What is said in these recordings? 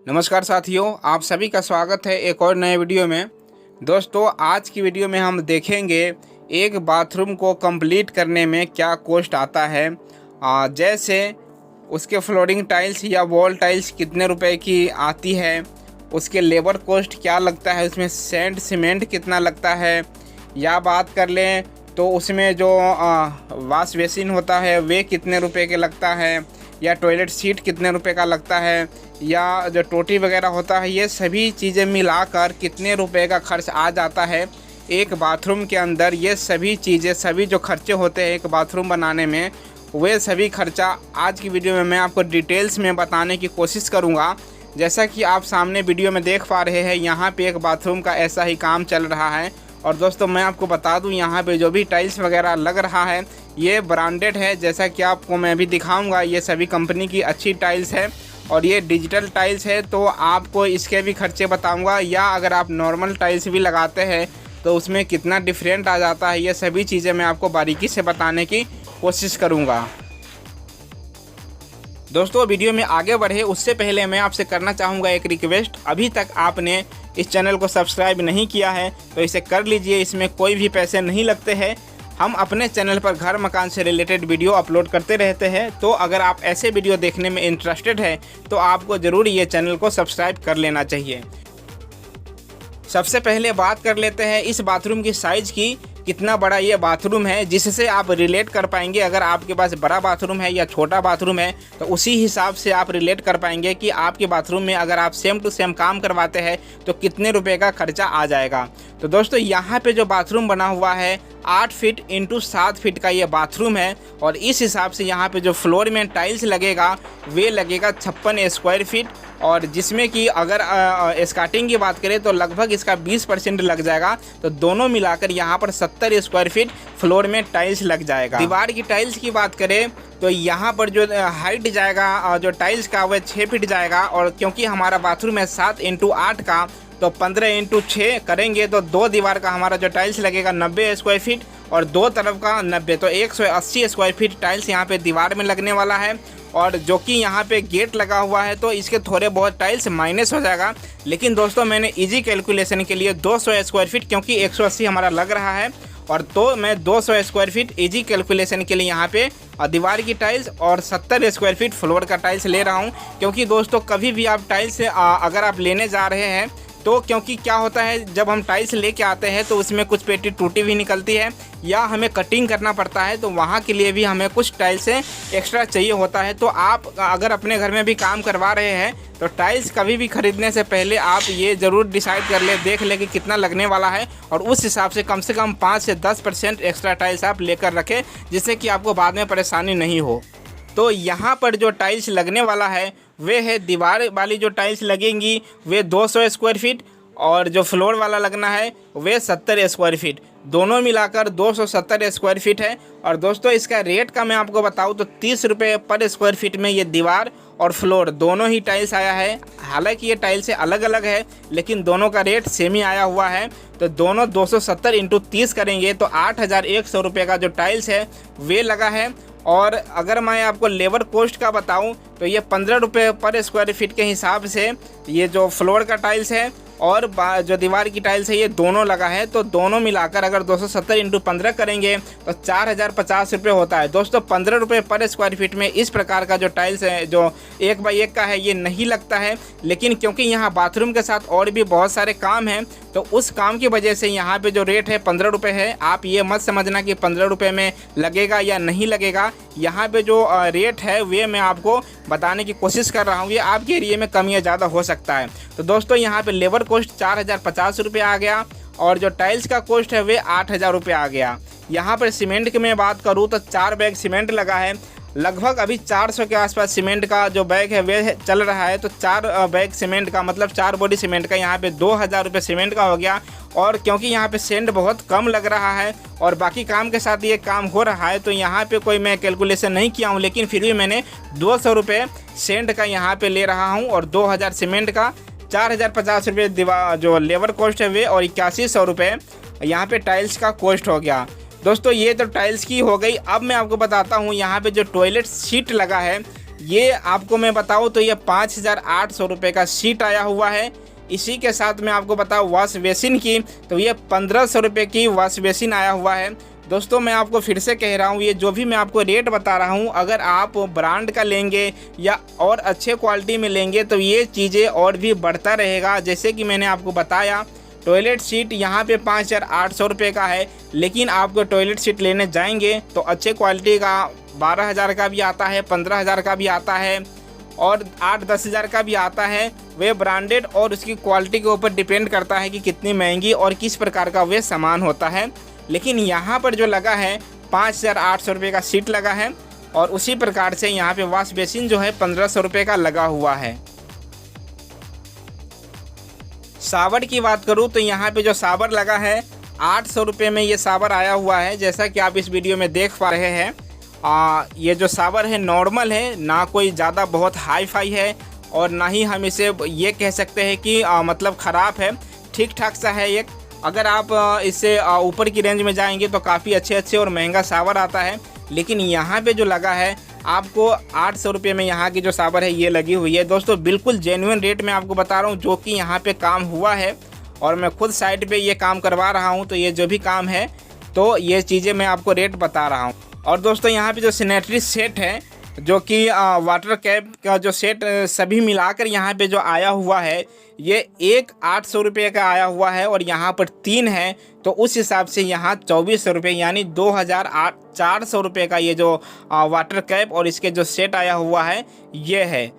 नमस्कार साथियों, आप सभी का स्वागत है एक और नए वीडियो में। दोस्तों, आज की वीडियो में हम देखेंगे एक बाथरूम को कंप्लीट करने में क्या कॉस्ट आता है। जैसे उसके फ्लोरिंग टाइल्स या वॉल टाइल्स कितने रुपए की आती है, उसके लेबर कॉस्ट क्या लगता है, उसमें सैंड सीमेंट कितना लगता है, या बात कर लें तो उसमें जो वॉश बेसिन होता है वे कितने रुपए के लगता है, या टॉयलेट सीट कितने रुपए का लगता है, या जो टोटी वगैरह होता है, ये सभी चीज़ें मिलाकर कितने रुपए का खर्च आ जाता है एक बाथरूम के अंदर। ये सभी चीज़ें, सभी जो खर्चे होते हैं एक बाथरूम बनाने में, वे सभी खर्चा आज की वीडियो में मैं आपको डिटेल्स में बताने की कोशिश करूँगा। जैसा कि आप सामने वीडियो में देख पा रहे हैं, यहाँ पे एक बाथरूम का ऐसा ही काम चल रहा है। और दोस्तों, मैं आपको बता दूं, यहाँ पे जो भी टाइल्स वगैरह लग रहा है ये ब्रांडेड है। जैसा कि आपको मैं भी दिखाऊंगा, ये सभी कंपनी की अच्छी टाइल्स है और ये डिजिटल टाइल्स है, तो आपको इसके भी खर्चे बताऊंगा। या अगर आप नॉर्मल टाइल्स भी लगाते हैं तो उसमें कितना डिफरेंट आ जाता है, ये सभी चीज़ें मैं आपको बारीकी से बताने की कोशिश करूँगा। दोस्तों, वीडियो में आगे बढ़े उससे पहले मैं आपसे करना चाहूँगा एक रिक्वेस्ट। अभी तक आपने इस चैनल को सब्सक्राइब नहीं किया है तो इसे कर लीजिए, इसमें कोई भी पैसे नहीं लगते हैं। हम अपने चैनल पर घर मकान से रिलेटेड वीडियो अपलोड करते रहते हैं, तो अगर आप ऐसे वीडियो देखने में इंटरेस्टेड है तो आपको ज़रूर ये चैनल को सब्सक्राइब कर लेना चाहिए। सबसे पहले बात कर लेते हैं इस बाथरूम की साइज़ की, कितना बड़ा ये बाथरूम है, जिससे आप रिलेट कर पाएंगे। अगर आपके पास बड़ा बाथरूम है या छोटा बाथरूम है तो उसी हिसाब से आप रिलेट कर पाएंगे कि आपके बाथरूम में अगर आप सेम टू सेम काम करवाते हैं तो कितने रुपए का खर्चा आ जाएगा। तो दोस्तों, यहाँ पे जो बाथरूम बना हुआ है 8 फीट इंटू 7 फीट का ये बाथरूम है, और इस हिसाब से यहाँ पे जो फ्लोर में टाइल्स लगेगा वे लगेगा 56 स्क्वायर फीट, और जिसमें कि अगर स्टार्टिंग की बात करें तो लगभग इसका 20% लग जाएगा। तो दोनों मिलाकर यहाँ पर 70 स्क्वायर फीट फ्लोर में टाइल्स लग जाएगा। दीवार की टाइल्स की बात करें तो यहाँ पर जो हाइट जाएगा जो टाइल्स का वह 6 फीट जाएगा, और क्योंकि हमारा बाथरूम है 7 इंटू 8 का, तो 15 इंटू 6 करेंगे तो दो दीवार का हमारा जो टाइल्स लगेगा 90 स्क्वायर फीट, और दो तरफ का 90, तो 180 स्क्वायर फीट टाइल्स यहाँ पे दीवार में लगने वाला है। और जो कि यहाँ पे गेट लगा हुआ है तो इसके थोड़े बहुत टाइल्स माइनस हो जाएगा। लेकिन दोस्तों, मैंने इजी कैलकुलेशन के लिए 200 स्क्वायर फीट, क्योंकि 180 हमारा लग रहा है, और तो मैं 200 स्क्वायर फीट इजी कैलकुलेशन के लिए यहाँ पे दीवार की टाइल्स और 70 स्क्वायर फीट फ्लोर का टाइल्स ले रहा हूँ। क्योंकि दोस्तों, कभी भी आप टाइल्स अगर आप लेने जा रहे हैं तो क्योंकि क्या होता है, जब हम टाइल्स लेके आते हैं तो उसमें कुछ पेटी टूटी भी निकलती है या हमें कटिंग करना पड़ता है, तो वहाँ के लिए भी हमें कुछ टाइल्स एक्स्ट्रा चाहिए होता है। तो आप अगर अपने घर में भी काम करवा रहे हैं तो टाइल्स कभी भी खरीदने से पहले आप ये ज़रूर डिसाइड कर ले, देख ले कि कितना लगने वाला है, और उस हिसाब से कम 5 से 10% एक्स्ट्रा टाइल्स आप लेकर रखें, जिससे कि आपको बाद में परेशानी नहीं हो। तो यहाँ पर जो टाइल्स लगने वाला है वे है, दीवार वाली जो टाइल्स लगेंगी वे 200 स्क्वायर फीट, और जो फ्लोर वाला लगना है वे 70 स्क्वायर फीट, दोनों मिलाकर 270 स्क्वायर फीट है। और दोस्तों, इसका रेट का मैं आपको बताऊँ तो 30 रुपये पर स्क्वायर फीट में ये दीवार और फ्लोर दोनों ही टाइल्स आया है। हालांकि ये टाइल्स अलग अलग है लेकिन दोनों का रेट सेम ही आया हुआ है। तो दोनों 270 इंटू 30 करेंगे तो 8100 रुपये का जो टाइल्स है वे लगा है। और अगर मैं आपको लेबर कॉस्ट का बताऊं तो ये 15 रुपये पर स्क्वायर फीट के हिसाब से ये जो फ्लोर का टाइल्स है और जो दीवार की टाइल्स है ये दोनों लगा है। तो दोनों मिलाकर अगर 270 इंटू 15 करेंगे तो 4050 रुपये होता है। दोस्तों, 15 रुपये पर स्क्वायर फीट में इस प्रकार का जो टाइल्स है जो 1 बाई 1 का है ये नहीं लगता है। लेकिन क्योंकि यहाँ बाथरूम के साथ और भी बहुत सारे काम हैं तो उस काम की वजह से यहाँ पे जो रेट है 15 रुपये है। आप ये मत समझना कि 15 रुपये में लगेगा या नहीं लगेगा। यहाँ पे जो रेट है वे मैं आपको बताने की कोशिश कर रहा हूँ, ये आपके एरिया में कम या ज़्यादा हो सकता है। तो दोस्तों, यहाँ पे लेबर कॉस्ट 4050 रुपये आ गया, और जो टाइल्स का कॉस्ट है वे 8000 रुपये आ गया। यहाँ पर सीमेंट की मैं बात करूँ तो 4 बैग सीमेंट लगा है, लगभग अभी 400 के आसपास सीमेंट का जो बैग है वे चल रहा है। तो 4 बैग सीमेंट का मतलब 4 बॉडी सीमेंट का यहाँ पे 2000 रुपये सीमेंट का हो गया। और क्योंकि यहाँ पे सेंड बहुत कम लग रहा है और बाकी काम के साथ ये काम हो रहा है, तो यहाँ पे कोई मैं कैलकुलेशन नहीं किया हूँ, लेकिन फिर भी मैंने 200 रुपये सेंड का यहाँ पे ले रहा हूँ, और 2000 सीमेंट का, 4050 रुपये दीवार जो लेबर कॉस्ट है वे, और 8100 रुपये यहाँ पे टाइल्स का कॉस्ट हो गया। दोस्तों, ये तो टाइल्स की हो गई। अब मैं आपको बताता हूँ यहाँ पे जो टॉयलेट सीट लगा है ये आपको मैं बताऊँ तो ये 5,800 रुपये का सीट आया हुआ है। इसी के साथ मैं आपको बताऊँ वॉश बेसिन की, तो ये 1,500 रुपये की वॉश बेसिन आया हुआ है। दोस्तों मैं आपको फिर से कह रहा हूँ, ये जो भी मैं आपको रेट बता रहा हूँ, अगर आप ब्रांड का लेंगे या और अच्छे क्वालिटी में लेंगे तो ये चीज़ें और भी बढ़ता रहेगा। जैसे कि मैंने आपको बताया, टॉयलेट सीट यहाँ पे 5,800 रुपये का है, लेकिन आपको टॉयलेट सीट लेने जाएंगे तो अच्छे क्वालिटी का 12,000 का भी आता है, 15,000 का भी आता है और 8-10 हज़ार का भी आता है। वे ब्रांडेड और उसकी क्वालिटी के ऊपर डिपेंड करता है कि कितनी महंगी और किस प्रकार का वे सामान होता है। लेकिन यहाँ पर जो लगा है 5,800 रुपये का सीट लगा है और उसी प्रकार से यहाँ पे वॉश बेसिन जो है 1,500 रुपये का लगा हुआ है। सावर की बात करूँ तो यहाँ पे जो सावर लगा है 800 रुपये में ये सावर आया हुआ है। जैसा कि आप इस वीडियो में देख पा रहे हैं, ये जो सावर है नॉर्मल है, ना कोई ज़्यादा बहुत हाई फाई है और ना ही हम इसे ये कह सकते हैं कि मतलब ख़राब है, ठीक ठाक सा है। एक अगर आप इससे ऊपर की रेंज में जाएंगे तो काफ़ी अच्छे और महंगा सावर आता है। लेकिन यहाँ पे जो लगा है आपको 800 रुपये में यहाँ की जो सावर है ये लगी हुई है। दोस्तों बिल्कुल जेन्युइन रेट में आपको बता रहा हूँ, जो कि यहाँ पे काम हुआ है और मैं खुद साइट पे ये काम करवा रहा हूँ, तो ये जो भी काम है तो ये चीज़ें मैं आपको रेट बता रहा हूँ। और दोस्तों यहाँ पे जो सैनिटरी सेट है, जो कि वाटर कैप का जो सेट सभी मिलाकर यहाँ पे जो आया हुआ है, ये एक 800 रुपये का आया हुआ है और यहाँ पर 3 है, तो उस हिसाब से यहाँ 2400 रुपये यानी 2,400 रुपये का ये जो वाटर कैप और इसके जो सेट आया हुआ है ये है।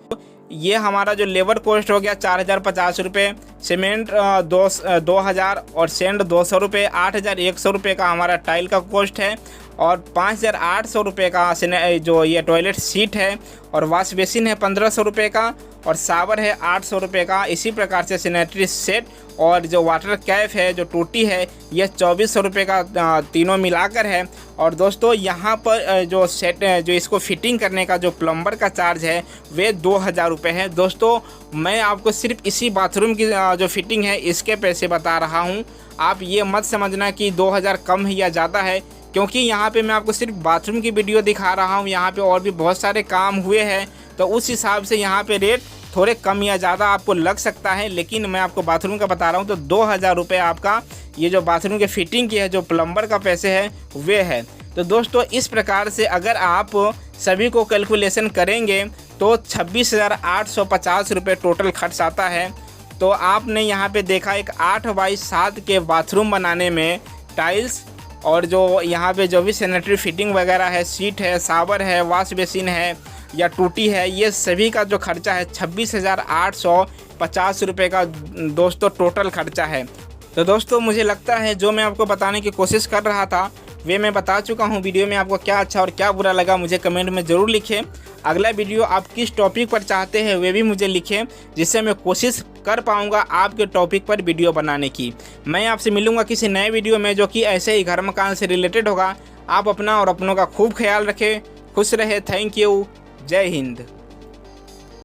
ये हमारा जो लेबर कॉस्ट हो गया 4,050 रुपये, सीमेंट 2,000 और सेंड 200 रुपये, 8,100 रुपये का हमारा टाइल का कॉस्ट है और 5,800 रुपये का जो ये टॉयलेट सीट है और वॉश बेसिन है 1,500 रुपये का और सावर है 800 रुपये का। इसी प्रकार से सैनिटरी सेट और जो वाटर कैप है, जो टूटी है, ये 2,400 रुपये का तीनों मिलाकर है। और दोस्तों यहाँ पर जो सेट जो इसको फिटिंग करने का जो प्लम्बर का चार्ज है वे 2,000 रुपये है। दोस्तों मैं आपको सिर्फ इसी बाथरूम की जो फिटिंग है इसके पैसे बता रहा हूँ, आप ये मत समझना कि 2,000 कम है या ज़्यादा है, क्योंकि यहाँ पे मैं आपको सिर्फ बाथरूम की वीडियो दिखा रहा हूँ। यहाँ पे और भी बहुत सारे काम हुए हैं, तो उस हिसाब से यहाँ पे रेट थोड़े कम या ज़्यादा आपको लग सकता है। लेकिन मैं आपको बाथरूम का बता रहा हूँ, तो 2,000 रुपये आपका ये जो बाथरूम के फिटिंग की है, जो प्लम्बर का पैसे है वे है। तो दोस्तों इस प्रकार से अगर आप सभी को कैलकुलेशन करेंगे तो 26,850 रुपये टोटल खर्च आता है। तो आपने यहाँ पे देखा एक 8x7 के बाथरूम बनाने में टाइल्स और जो यहाँ पे जो भी सैनिटरी फिटिंग वगैरह है, सीट है, सावर है, वॉश बेसिन है या टूटी है, ये सभी का जो खर्चा है 26,850 रुपये का दोस्तों टोटल खर्चा है। तो दोस्तों मुझे लगता है जो मैं आपको बताने की कोशिश कर रहा था वे मैं बता चुका हूँ। वीडियो में आपको क्या अच्छा और क्या बुरा लगा मुझे कमेंट में ज़रूर लिखें। अगला वीडियो आप किस टॉपिक पर चाहते हैं वे भी मुझे लिखें, जिससे मैं कोशिश कर पाऊँगा आपके टॉपिक पर वीडियो बनाने की। मैं आपसे मिलूँगा किसी नए वीडियो में जो कि ऐसे ही घर मकान से रिलेटेड होगा। आप अपना और अपनों का खूब ख्याल रखें, खुश रहे। थैंक यू, जय हिंद।